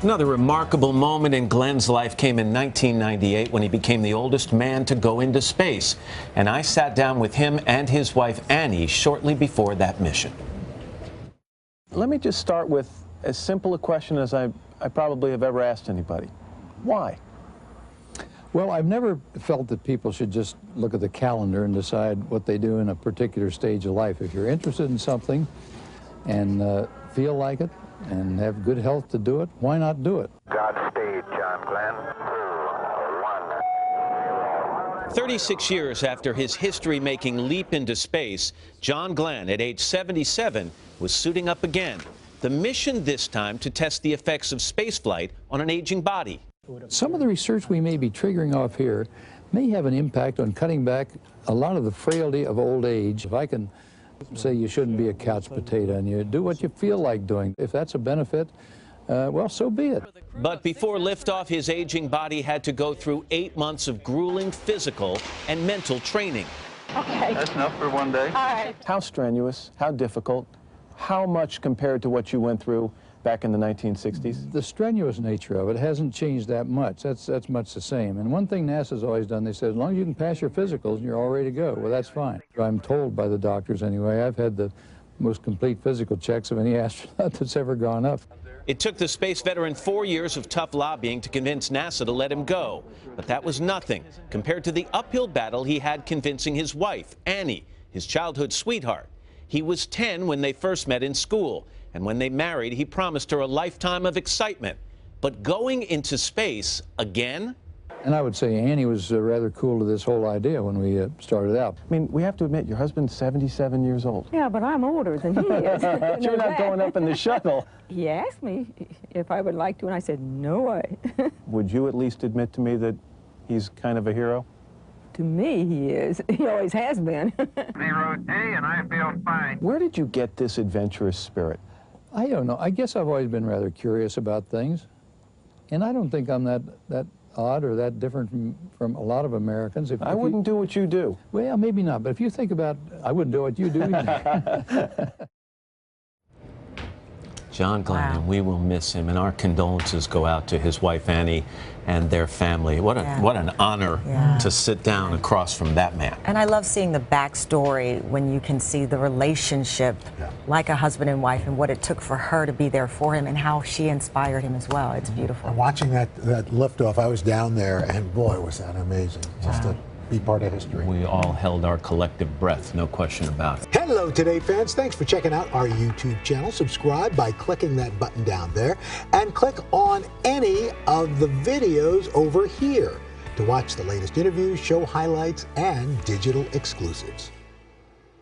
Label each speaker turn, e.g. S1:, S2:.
S1: Another remarkable moment in Glenn's life came in 1998 when he became the oldest man to go into space. And I sat down with him and his wife Annie shortly before that mission.
S2: Let me just start with as simple a question as I probably have ever asked anybody. Why?
S3: Well, I've never felt that people should just look at the calendar and decide what they do in a particular stage of life. If you're interested in something and feel like it and have good health to do it, why not do it?
S4: Godspeed, John Glenn. 2, 1.
S1: 36 years after his history-making leap into space, John Glenn, at age 77, was suiting up again. The mission this time to test the effects of spaceflight on an aging body.
S3: Some of the research we may be triggering off here may have an impact on cutting back a lot of the frailty of old age. If I can say you shouldn't be a couch potato and you do what you feel like doing, if that's a benefit, well, so be it.
S1: But before liftoff, his aging body had to go through 8 months of grueling physical and mental training.
S5: Okay.
S4: That's enough for one day.
S5: All right.
S2: How strenuous, how difficult, how much compared to what you went through back in the 1960s?
S3: The strenuous nature of it hasn't changed that much. That's much the same. And one thing NASA's always done, they said, as long as you can pass your physicals and you're all ready to go, well, that's fine. I'm told by the doctors anyway, I've had the most complete physical checks of any astronaut that's ever gone up.
S1: It took the space veteran 4 years of tough lobbying to convince NASA to let him go. But that was nothing compared to the uphill battle he had convincing his wife, Annie, his childhood sweetheart. He was 10 when they first met in school, and when they married, he promised her a lifetime of excitement. But going into space again?
S3: And I would say Annie was rather cool to this whole idea when we started out.
S2: I mean, we have to admit, your husband's 77 years old.
S5: Yeah, but I'm older than he is.
S2: You're not going up in the shuttle.
S5: He asked me if I would like to, and I said, no way.
S2: Would you at least admit to me that he's kind of a hero?
S5: To me, he is. He always has been.
S4: 0 day, and I feel fine.
S2: Where did you get this adventurous spirit?
S3: I don't know. I guess I've always been rather curious about things. And I don't think I'm that odd or that different from a lot of Americans.
S2: I wouldn't do what you do.
S3: Well, maybe not. But if you think about, I wouldn't do what you do either.
S1: John Glenn, and we will miss him, and our condolences go out to his wife Annie and their family. What an honor to sit down across from that man.
S6: And I love seeing the backstory when you can see the relationship like a husband and wife and what it took for her to be there for him and how she inspired him as well. It's beautiful.
S7: And watching that liftoff, I was down there, and boy, was that amazing. Just to be part of history.
S1: We all held our collective breath, no question about it.
S7: Hello, Today fans. Thanks for checking out our YouTube channel. Subscribe by clicking that button down there and click on any of the videos over here to watch the latest interviews, show highlights, and digital exclusives.